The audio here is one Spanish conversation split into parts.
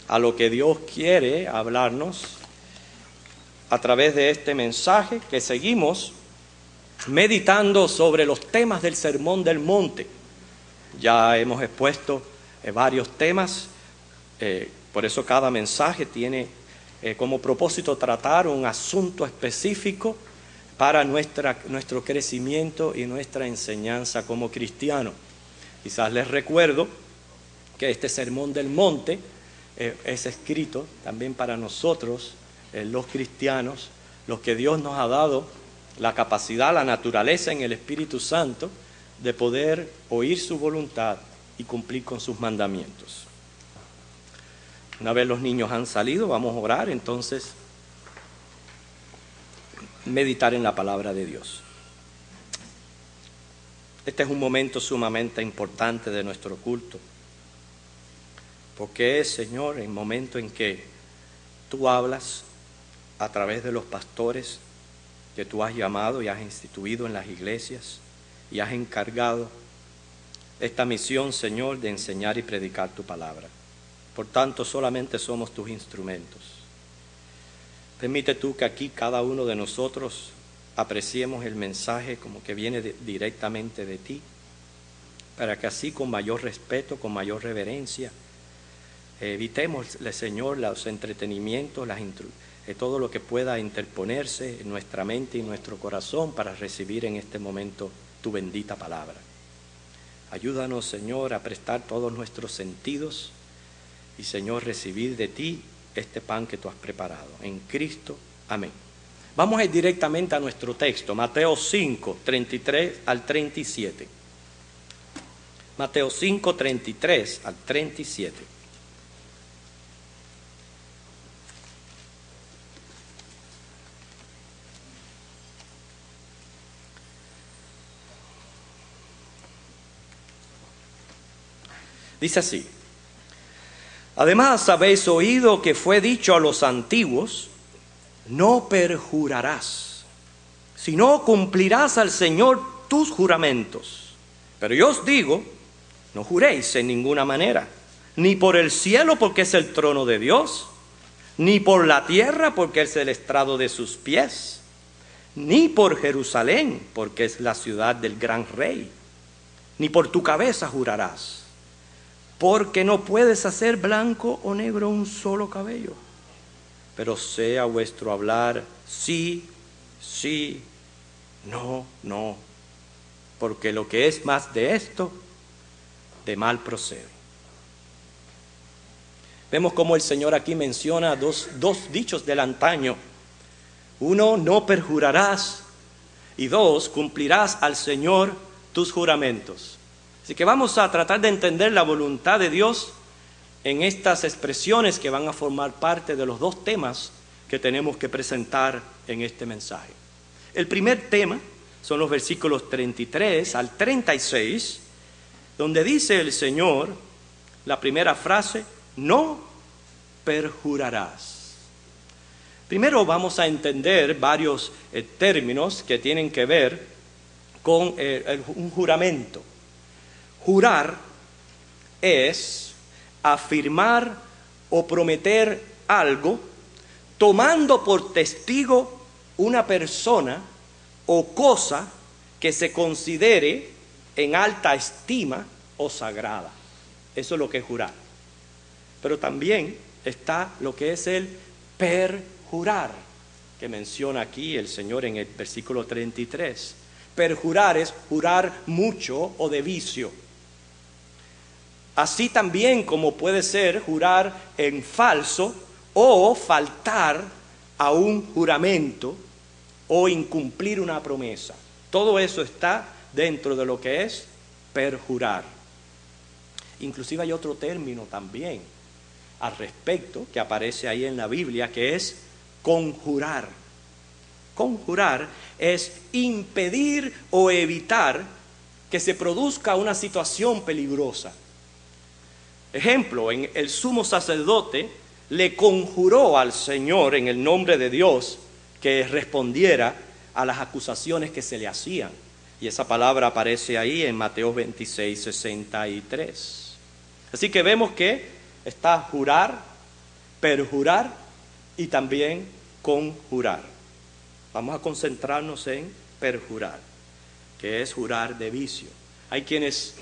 a lo que Dios quiere hablarnos a través de este mensaje que seguimos meditando sobre los temas del Sermón del Monte. Ya hemos expuesto varios temas, por eso cada mensaje tiene como propósito tratar un asunto específico para nuestro crecimiento y nuestra enseñanza como cristianos. Quizás les recuerdo que este Sermón del Monte es escrito también para nosotros, los cristianos, los que Dios nos ha dado la capacidad, la naturaleza en el Espíritu Santo de poder oír su voluntad y cumplir con sus mandamientos. Una vez los niños han salido, vamos a orar, entonces meditar en la palabra de Dios. Este es un momento sumamente importante de nuestro culto, porque es, Señor, el momento en que tú hablas a través de los pastores que tú has llamado y has instituido en las iglesias y has encargado esta misión, Señor, de enseñar y predicar tu palabra. Por tanto, solamente somos tus instrumentos. Permite tú que aquí cada uno de nosotros apreciemos el mensaje como que viene directamente de ti, para que así con mayor respeto, con mayor reverencia, evitemos, Señor, los entretenimientos, todo lo que pueda interponerse en nuestra mente y nuestro corazón para recibir en este momento tu bendita palabra. Ayúdanos, Señor, a prestar todos nuestros sentidos y, Señor, recibir de ti este pan que tú has preparado. En Cristo, amén. Vamos a ir directamente a nuestro texto, Mateo 5, 33 al 37. Mateo 5, 33 al 37. Dice así: además habéis oído que fue dicho a los antiguos, no perjurarás, sino cumplirás al Señor tus juramentos. Pero yo os digo, no juréis en ninguna manera, ni por el cielo porque es el trono de Dios, ni por la tierra porque es el estrado de sus pies, ni por Jerusalén porque es la ciudad del gran rey, ni por tu cabeza jurarás, porque no puedes hacer blanco o negro un solo cabello. Pero sea vuestro hablar sí, sí, no, no, porque lo que es más de esto, de mal procede. Vemos cómo el Señor aquí menciona dos dichos del antaño. Uno, no perjurarás, y dos, cumplirás al Señor tus juramentos. Así que vamos a tratar de entender la voluntad de Dios en estas expresiones que van a formar parte de los dos temas que tenemos que presentar en este mensaje. El primer tema son los versículos 33 al 36, donde dice el Señor, la primera frase, no perjurarás. Primero vamos a entender varios términos que tienen que ver con un juramento. Jurar es afirmar o prometer algo tomando por testigo una persona o cosa que se considere en alta estima o sagrada. Eso es lo que es jurar. Pero también está lo que es el perjurar, que menciona aquí el Señor en el versículo 33. Perjurar es jurar mucho o de vicio. Así también como puede ser jurar en falso o faltar a un juramento o incumplir una promesa. Todo eso está dentro de lo que es perjurar. Inclusive hay otro término también al respecto que aparece ahí en la Biblia, que es conjurar. Conjurar es impedir o evitar que se produzca una situación peligrosa. Ejemplo, el sumo sacerdote le conjuró al Señor en el nombre de Dios que respondiera a las acusaciones que se le hacían. Y esa palabra aparece ahí en Mateo 26, 63. Así que vemos que está jurar, perjurar y también conjurar. Vamos a concentrarnos en perjurar, que es jurar de vicio. Hay quienes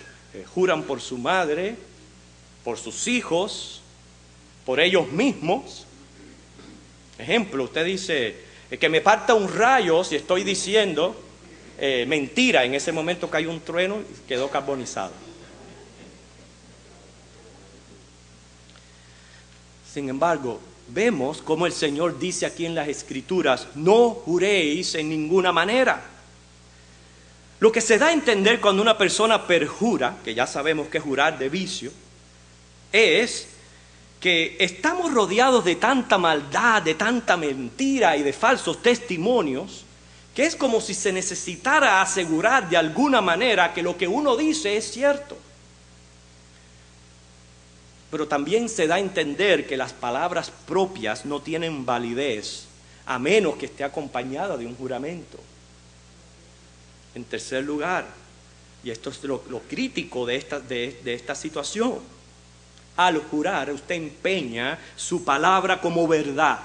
juran por su madre, por sus hijos, por ellos mismos. Ejemplo, usted dice que me parta un rayo si estoy diciendo mentira. En ese momento cae un trueno y quedó carbonizado. Sin embargo, vemos como el Señor dice aquí en las Escrituras: no juréis en ninguna manera. Lo que se da a entender cuando una persona perjura, que ya sabemos que es jurar de vicio, es que estamos rodeados de tanta maldad, de tanta mentira y de falsos testimonios, que es como si se necesitara asegurar de alguna manera que lo que uno dice es cierto. Pero también se da a entender que las palabras propias no tienen validez a menos que esté acompañada de un juramento. En tercer lugar, y esto es lo crítico de esta situación, al jurar usted empeña su palabra como verdad.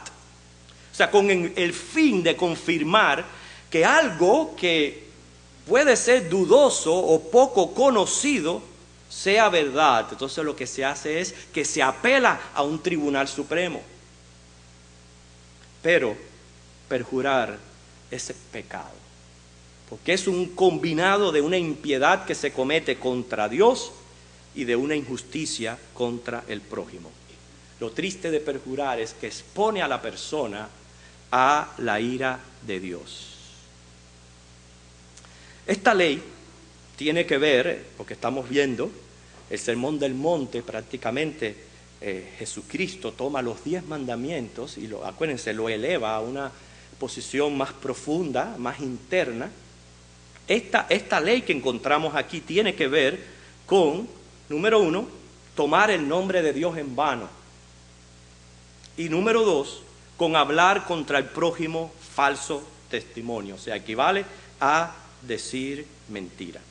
O sea, con el fin de confirmar que algo que puede ser dudoso o poco conocido sea verdad. Entonces lo que se hace es que se apela a un tribunal supremo. Pero perjurar es pecado, porque es un combinado de una impiedad que se comete contra Dios y de una injusticia contra el prójimo. Lo triste de perjurar es que expone a la persona a la ira de Dios. Esta ley tiene que ver, porque estamos viendo el Sermón del Monte, prácticamente Jesucristo toma los 10 mandamientos y acuérdense, lo eleva a una posición más profunda, más interna. Esta ley que encontramos aquí tiene que ver con, número 1, tomar el nombre de Dios en vano. Y número 2, con hablar contra el prójimo falso testimonio. O sea, equivale a decir mentira.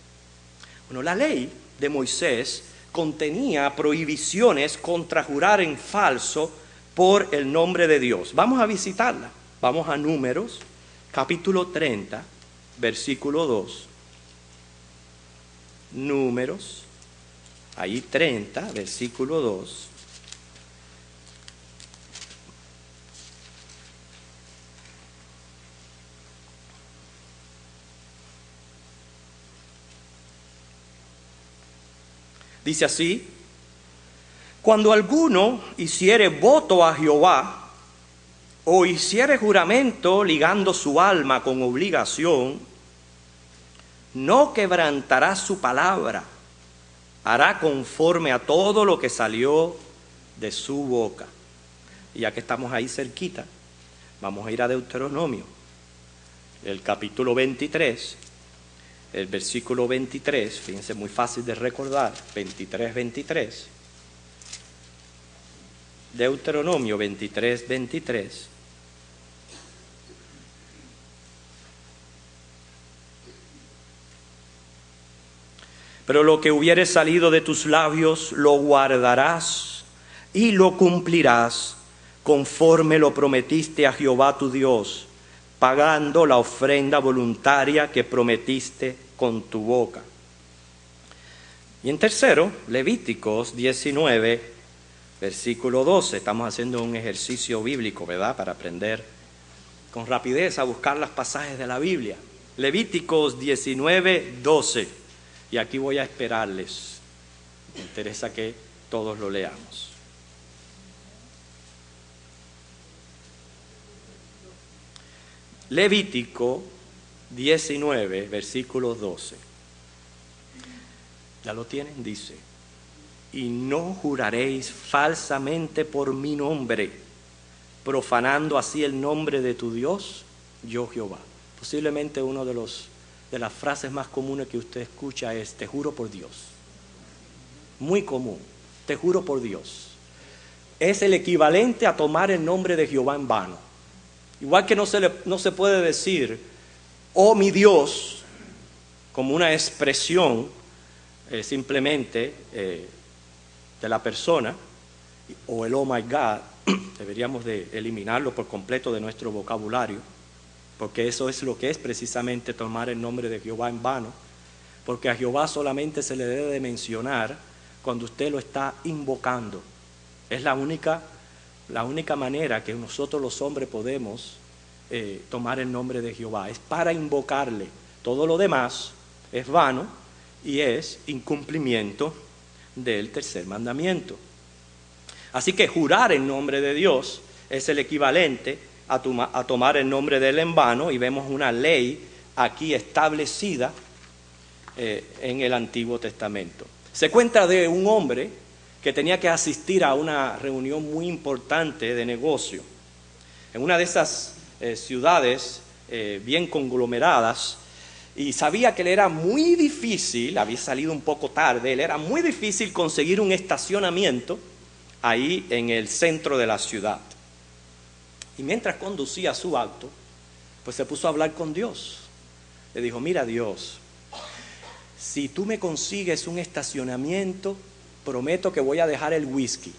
Bueno, la ley de Moisés contenía prohibiciones contra jurar en falso por el nombre de Dios. Vamos a visitarla. Vamos a Números, capítulo 30, versículo 2. Números, ahí 30, versículo 2. Dice así: cuando alguno hiciere voto a Jehová o hiciere juramento ligando su alma con obligación, no quebrantará su palabra, hará conforme a todo lo que salió de su boca. Y ya que estamos ahí cerquita, vamos a ir a Deuteronomio, el capítulo 23, el versículo 23, fíjense, muy fácil de recordar, 23. Deuteronomio 23. Pero lo que hubiere salido de tus labios lo guardarás y lo cumplirás conforme lo prometiste a Jehová tu Dios, pagando la ofrenda voluntaria que prometiste con tu boca. Y en tercero, Levíticos 19, versículo 12. Estamos haciendo un ejercicio bíblico, ¿verdad? Para aprender con rapidez a buscar los pasajes de la Biblia. Levíticos 19, 12. Y aquí voy a esperarles. Me interesa que todos lo leamos. Levítico 19, versículo 12. ¿Ya lo tienen? Dice: y no juraréis falsamente por mi nombre, profanando así el nombre de tu Dios, yo Jehová. Posiblemente uno de las frases más comunes que usted escucha es: te juro por Dios. Muy común, te juro por Dios. Es el equivalente a tomar el nombre de Jehová en vano. Igual que no se puede decir, oh mi Dios, como una expresión simplemente de la persona, o el oh my God, Deberíamos de eliminarlo por completo de nuestro vocabulario, porque eso es lo que es precisamente tomar el nombre de Jehová en vano, porque a Jehová solamente se le debe de mencionar cuando usted lo está invocando. Es la única manera que nosotros los hombres podemos tomar el nombre de Jehová, es para invocarle. Todo lo demás es vano y es incumplimiento del tercer mandamiento. Así que jurar en nombre de Dios es el equivalente a tomar el nombre de Él en vano, y vemos una ley aquí establecida en el Antiguo Testamento. Se cuenta de un hombre que tenía que asistir a una reunión muy importante de negocio en una de esas ciudades bien conglomeradas, y sabía que le era muy difícil, había salido un poco tarde, le era muy difícil conseguir un estacionamiento ahí en el centro de la ciudad. Y mientras conducía su auto, pues se puso a hablar con Dios. Le dijo: mira, Dios, si tú me consigues un estacionamiento, prometo que voy a dejar el whisky.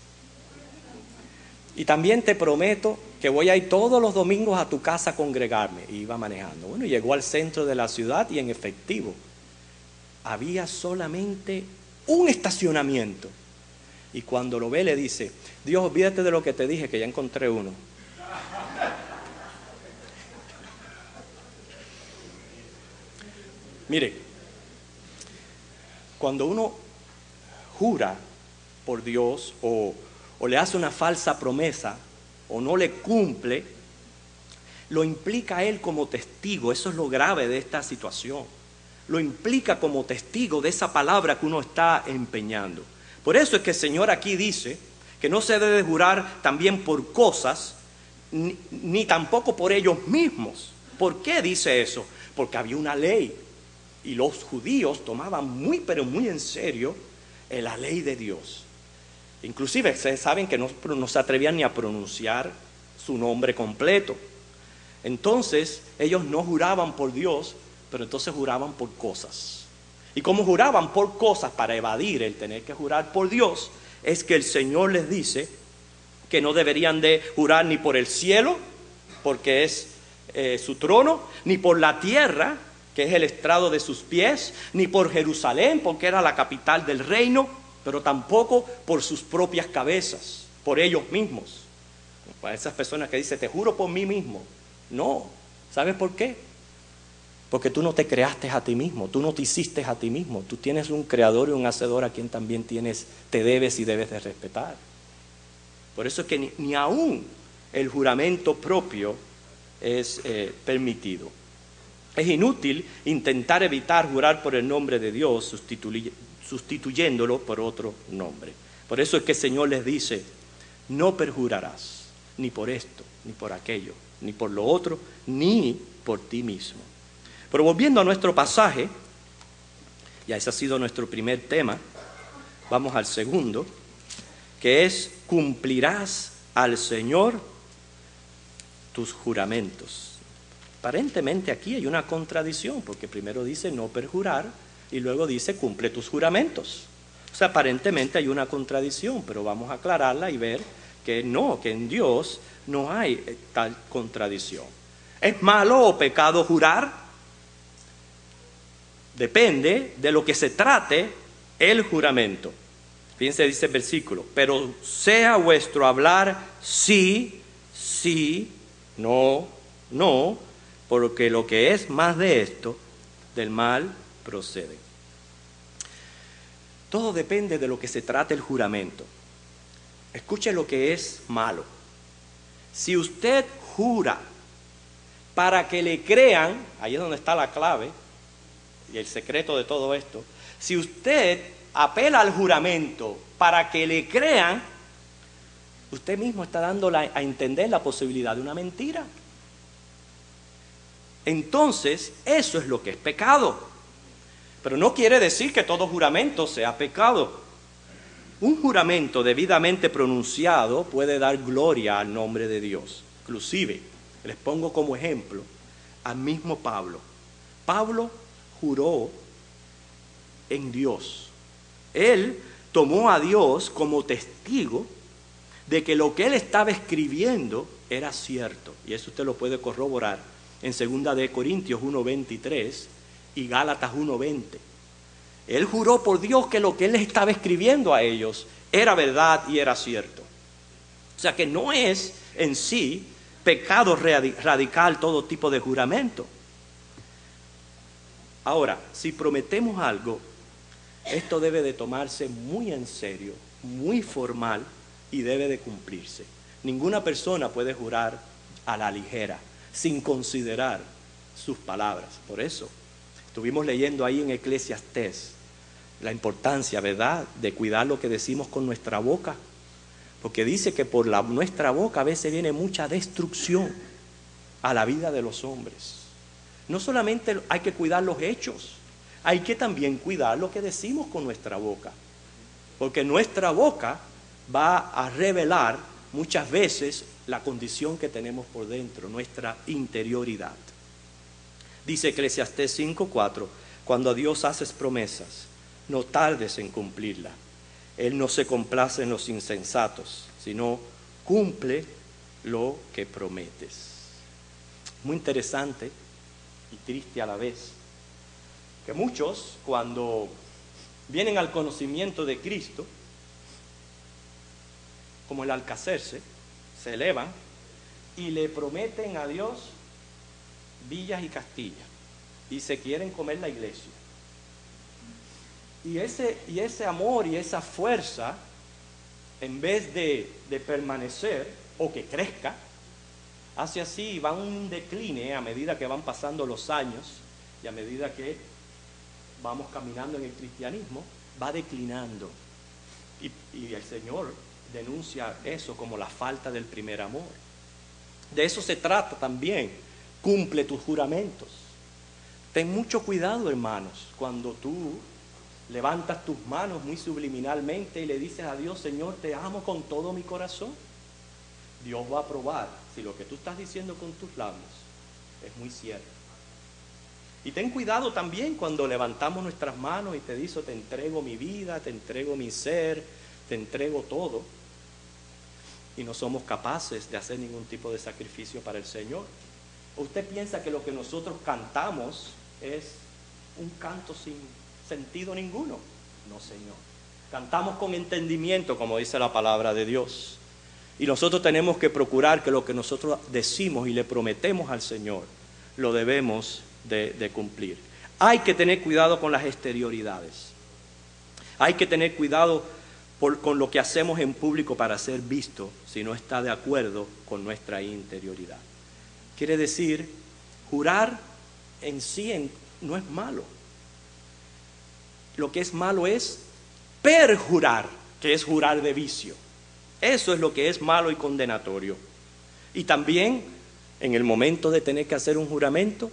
Y también te prometo que voy a ir todos los domingos a tu casa a congregarme. Y iba manejando. Bueno, llegó al centro de la ciudad y en efectivo había solamente un estacionamiento. Y cuando lo ve le dice: Dios, olvídate de lo que te dije, que ya encontré uno. Mire, cuando uno jura por Dios o le hace una falsa promesa o no le cumple, lo implica a él como testigo. Eso es lo grave de esta situación. Lo implica como testigo de esa palabra que uno está empeñando. Por eso es que el Señor aquí dice que no se debe jurar también por cosas, ni tampoco por ellos mismos. ¿Por qué dice eso? Porque había una ley y los judíos tomaban muy pero muy en serio la ley de Dios. Inclusive ustedes saben que no se atrevían ni a pronunciar su nombre completo. Entonces ellos no juraban por Dios, pero entonces juraban por cosas. Y como juraban por cosas para evadir el tener que jurar por Dios, es que el Señor les dice que no deberían de jurar ni por el cielo, porque es su trono, ni por la tierra, que es el estrado de sus pies, ni por Jerusalén, porque era la capital del reino, pero tampoco por sus propias cabezas, por ellos mismos. Para esas personas que dicen: te juro por mí mismo. No, ¿sabes por qué? Porque tú no te creaste a ti mismo, tú no te hiciste a ti mismo. Tú tienes un creador y un hacedor a quien también te debes y debes de respetar. Por eso es que ni aún el juramento propio es permitido. Es inútil intentar evitar jurar por el nombre de Dios sustituyéndolo por otro nombre. Por eso es que el Señor les dice: no perjurarás, ni por esto, ni por aquello, ni por lo otro, ni por ti mismo. Pero volviendo a nuestro pasaje, ya ese ha sido nuestro primer tema, vamos al segundo, que es: cumplirás al Señor tus juramentos. Aparentemente aquí hay una contradicción, porque primero dice no perjurar y luego dice cumple tus juramentos. O sea, aparentemente hay una contradicción, pero vamos a aclararla y ver que no, que en Dios no hay tal contradicción. ¿Es malo o pecado jurar? Depende de lo que se trate el juramento. Fíjense, dice el versículo: pero sea vuestro hablar sí, sí, no, no, porque lo que es más de esto, del mal procede. Todo depende de lo que se trate el juramento. Escuche lo que es malo. Si usted jura para que le crean, ahí es donde está la clave y el secreto de todo esto. Si usted apela al juramento para que le crean, usted mismo está dando a entender la posibilidad de una mentira. Entonces, eso es lo que es pecado. Pero no quiere decir que todo juramento sea pecado. Un juramento debidamente pronunciado puede dar gloria al nombre de Dios. Inclusive, les pongo como ejemplo al mismo Pablo. Pablo juró en Dios. Él tomó a Dios como testigo de que lo que él estaba escribiendo era cierto. Y eso usted lo puede corroborar en 2 de Corintios 1:23 y Gálatas 1:20. Él juró por Dios que lo que él les estaba escribiendo a ellos era verdad y era cierto. O sea que no es en sí pecado radical todo tipo de juramento. Ahora, si prometemos algo, esto debe de tomarse muy en serio, muy formal y debe de cumplirse. Ninguna persona puede jurar a la ligera, sin considerar sus palabras. Por eso, estuvimos leyendo ahí en Eclesiastés la importancia, ¿verdad?, de cuidar lo que decimos con nuestra boca. Porque dice que por nuestra boca a veces viene mucha destrucción a la vida de los hombres. No solamente hay que cuidar los hechos, hay que también cuidar lo que decimos con nuestra boca. Porque nuestra boca va a revelar muchas veces la condición que tenemos por dentro, nuestra interioridad. Dice Eclesiastés 5:4, cuando a Dios haces promesas, no tardes en cumplirla. Él no se complace en los insensatos, sino cumple lo que prometes. Muy interesante y triste a la vez, que muchos cuando vienen al conocimiento de Cristo, como el Alcacerse, se elevan y le prometen a Dios villas y castillas y se quieren comer la iglesia. Y ese amor y esa fuerza, en vez de permanecer o que crezca, hace así, va un decline a medida que van pasando los años y a medida que vamos caminando en el cristianismo, va declinando. Y el Señor denuncia eso como la falta del primer amor. De eso se trata también. Cumple tus juramentos. Ten mucho cuidado, hermanos, cuando tú levantas tus manos muy subliminalmente y le dices a Dios, Señor, te amo con todo mi corazón. Dios va a probar si lo que tú estás diciendo con tus labios es muy cierto. Y ten cuidado también cuando levantamos nuestras manos y te dice, te entrego mi vida, te entrego mi ser, te entrego todo. Y no somos capaces de hacer ningún tipo de sacrificio para el Señor. ¿Usted piensa que lo que nosotros cantamos es un canto sin sentido ninguno? No, Señor. Cantamos con entendimiento, como dice la palabra de Dios. Y nosotros tenemos que procurar que lo que nosotros decimos y le prometemos al Señor, lo debemos de cumplir. Hay que tener cuidado con las exterioridades. Hay que tener cuidado con lo que hacemos en público para ser visto si no está de acuerdo con nuestra interioridad. Quiere decir, jurar en sí no es malo. Lo que es malo es perjurar, que es jurar de vicio. Eso es lo que es malo y condenatorio. Y también, en el momento de tener que hacer un juramento,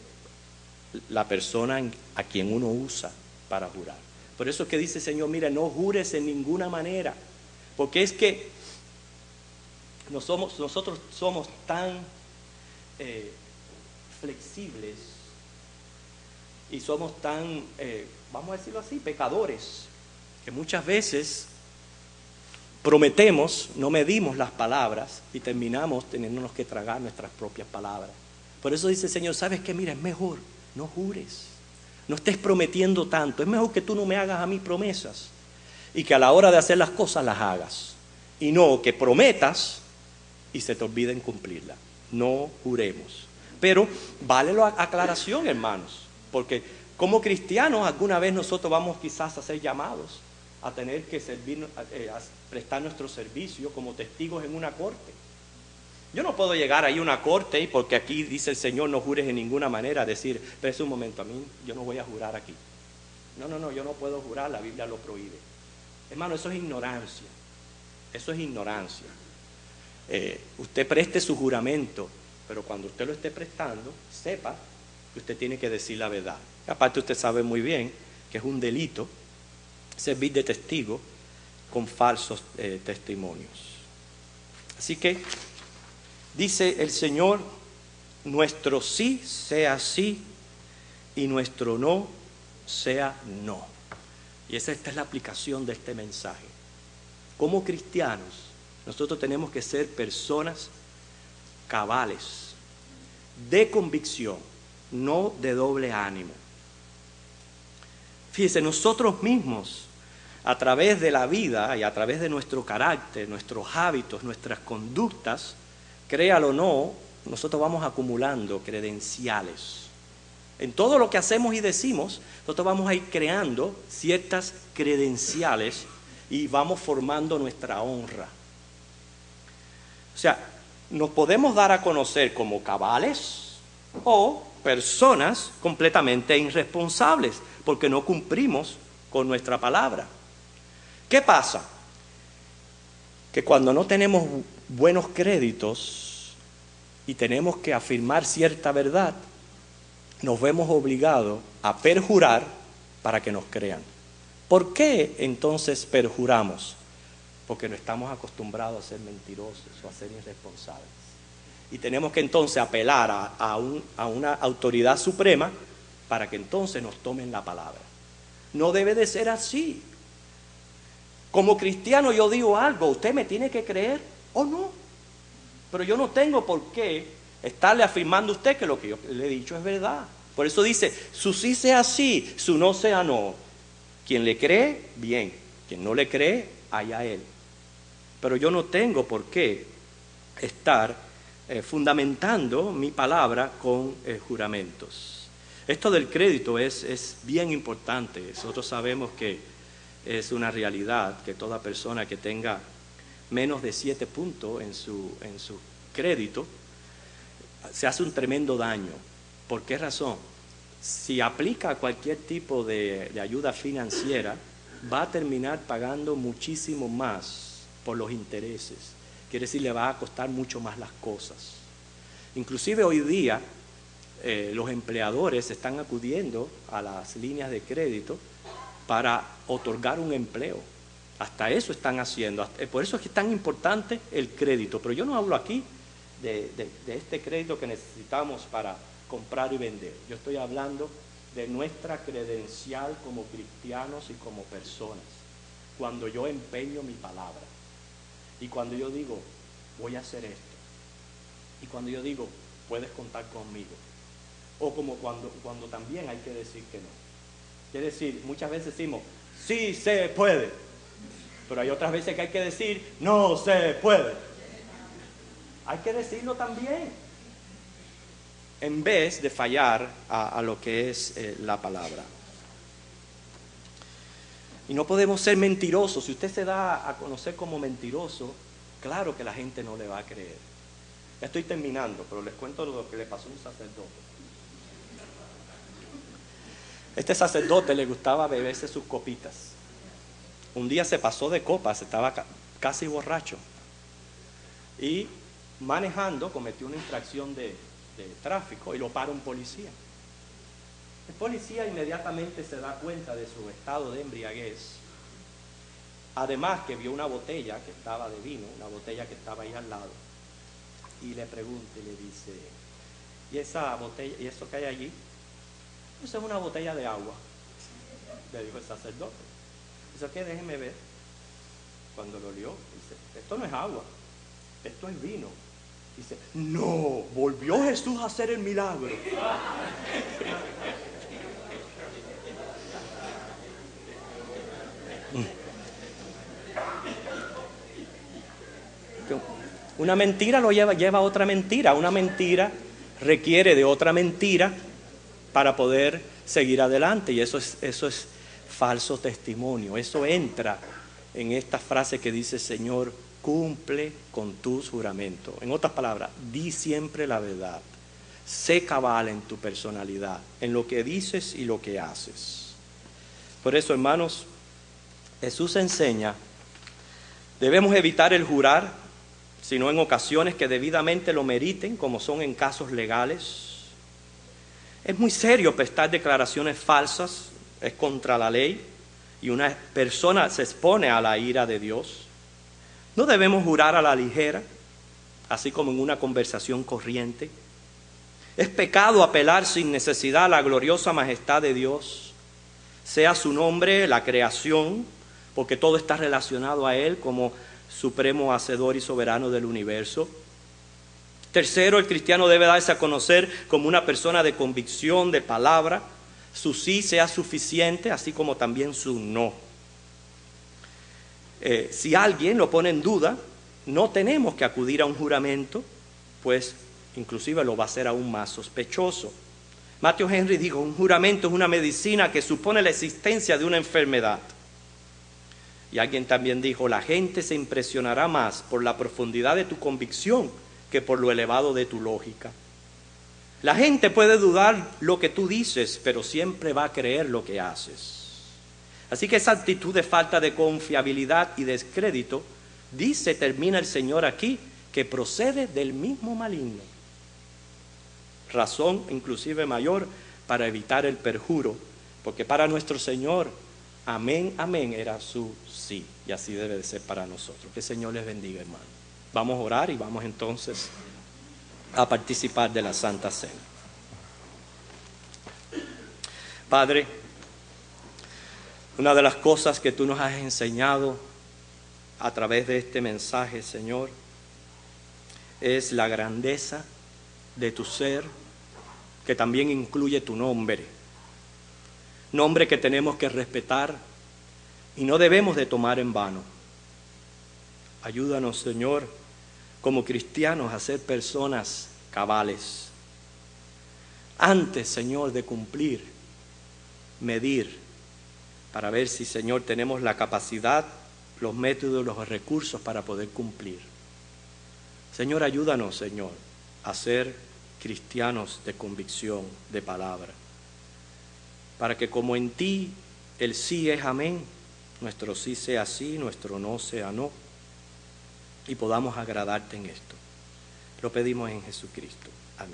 la persona a quien uno usa para jurar. Por eso es que dice el Señor, mira, no jures en ninguna manera. Porque es que nosotros somos tan flexibles y somos tan, vamos a decirlo así, pecadores, que muchas veces prometemos, no medimos las palabras y terminamos teniéndonos que tragar nuestras propias palabras. Por eso dice el Señor, ¿sabes qué? Mira, es mejor, no jures, no estés prometiendo tanto. Es mejor que tú no me hagas a mí promesas y que a la hora de hacer las cosas las hagas. Y no que prometas y se te olviden cumplirla. No juremos. Pero vale la aclaración, hermanos, porque como cristianos alguna vez nosotros vamos quizás a ser llamados a tener que servir, a prestar nuestro servicio como testigos en una corte. Yo no puedo llegar ahí a una corte y porque aquí dice el Señor no jures en ninguna manera, decir, pero es un momento, a mí yo no voy a jurar aquí. No, yo no puedo jurar, la Biblia lo prohíbe. Hermano, eso es ignorancia. Eso es ignorancia. Usted preste su juramento, pero cuando usted lo esté prestando, sepa que usted tiene que decir la verdad. Aparte usted sabe muy bien que es un delito servir de testigo con falsos testimonios. Así que dice el Señor, nuestro sí sea sí y nuestro no sea no. Y esta es la aplicación de este mensaje. Como cristianos Nosotros tenemos que ser personas cabales, de convicción, no de doble ánimo. Fíjese, nosotros mismos, a través de la vida y a través de nuestro carácter, nuestros hábitos, nuestras conductas, créalo o no, nosotros vamos acumulando credenciales. En todo lo que hacemos y decimos, nosotros vamos a ir creando ciertas credenciales y vamos formando nuestra honra. O sea, nos podemos dar a conocer como cabales o personas completamente irresponsables porque no cumplimos con nuestra palabra. ¿Qué pasa? Que cuando no tenemos buenos créditos y tenemos que afirmar cierta verdad, nos vemos obligados a perjurar para que nos crean. ¿Por qué entonces perjuramos? Porque no estamos acostumbrados a ser mentirosos o a ser irresponsables. Y tenemos que entonces apelar a una autoridad suprema para que entonces nos tomen la palabra. No debe de ser así. Como cristiano yo digo algo, usted me tiene que creer o no. Pero yo no tengo por qué estarle afirmando a usted que lo que yo le he dicho es verdad. Por eso dice, su sí sea sí, su no sea no. Quien le cree, bien. Quien no le cree, allá él. Pero yo no tengo por qué estar fundamentando mi palabra con juramentos. Esto del crédito es bien importante. Nosotros sabemos que es una realidad que toda persona que tenga menos de 7 puntos en su crédito se hace un tremendo daño. ¿Por qué razón? Si aplica cualquier tipo de ayuda financiera, va a terminar pagando muchísimo más por los intereses. Quiere decir, le va a costar mucho más las cosas. Inclusive hoy día los empleadores están acudiendo a las líneas de crédito para otorgar un empleo. Hasta eso están haciendo. Por eso es que es tan importante el crédito. Pero yo no hablo aquí de este crédito que necesitamos para comprar y vender. Yo estoy hablando de nuestra credencial como cristianos y como personas. Cuando yo empeño mi palabra. Y cuando yo digo, voy a hacer esto. Y cuando yo digo, puedes contar conmigo. O como cuando también hay que decir que no. Es decir, muchas veces decimos, sí se puede. Pero hay otras veces que hay que decir, no se puede. Hay que decirlo también. En vez de fallar a lo que es la palabra. Y no podemos ser mentirosos. Si usted se da a conocer como mentiroso, claro que la gente no le va a creer. Ya estoy terminando, pero les cuento lo que le pasó a un sacerdote. Este sacerdote le gustaba beberse sus copitas. Un día se pasó de copas, estaba casi borracho. Y manejando cometió una infracción de tráfico y lo para un policía. El policía inmediatamente se da cuenta de su estado de embriaguez. Además que vio una botella que estaba de vino, una botella que estaba ahí al lado. Y le pregunta y le dice, ¿y esa botella, y eso que hay allí? Eso es una botella de agua, le dijo el sacerdote. Dice, ¿qué? Déjeme ver. Cuando lo olió, dice, esto no es agua, esto es vino. Dice, no, volvió Jesús a hacer el milagro. Una mentira lo lleva a otra mentira. Una mentira requiere de otra mentira para poder seguir adelante. Y eso es falso testimonio. Eso entra en esta frase que dice, Señor, cumple con tus juramentos. En otras palabras, di siempre la verdad. Sé cabal en tu personalidad, en lo que dices y lo que haces. Por eso, hermanos, Jesús enseña, debemos evitar el jurar, sino en ocasiones que debidamente lo meriten, como son en casos legales. Es muy serio prestar declaraciones falsas, es contra la ley, y una persona se expone a la ira de Dios. No debemos jurar a la ligera, así como en una conversación corriente. Es pecado apelar sin necesidad a la gloriosa majestad de Dios, sea su nombre, la creación, porque todo está relacionado a Él, como supremo hacedor y soberano del universo. Tercero, el cristiano debe darse a conocer como una persona de convicción, de palabra. Su sí sea suficiente, así como también su no. Si alguien lo pone en duda, no tenemos que acudir a un juramento, pues inclusive lo va a hacer aún más sospechoso. Matthew Henry dijo, un juramento es una medicina que supone la existencia de una enfermedad. Y alguien también dijo, la gente se impresionará más por la profundidad de tu convicción que por lo elevado de tu lógica. La gente puede dudar lo que tú dices, pero siempre va a creer lo que haces. Así que esa actitud de falta de confiabilidad y descrédito, termina el Señor aquí, que procede del mismo maligno. Razón inclusive mayor para evitar el perjuro, porque para nuestro Señor, amén, amén, era su sí, y así debe de ser para nosotros. Que el Señor les bendiga, hermano. Vamos a orar y vamos entonces a participar de la Santa Cena. Padre, una de las cosas que tú nos has enseñado a través de este mensaje, Señor, es la grandeza de tu ser, que también incluye tu nombre. Nombre que tenemos que respetar y no debemos de tomar en vano. Ayúdanos, Señor, como cristianos a ser personas cabales. Antes, Señor, de cumplir, medir, para ver si, Señor, tenemos la capacidad, los métodos, los recursos para poder cumplir. Señor, ayúdanos, Señor, a ser cristianos de convicción, de palabra, para que como en ti el sí es amén, nuestro sí sea sí, nuestro no sea no, y podamos agradarte en esto. Lo pedimos en Jesucristo. Amén.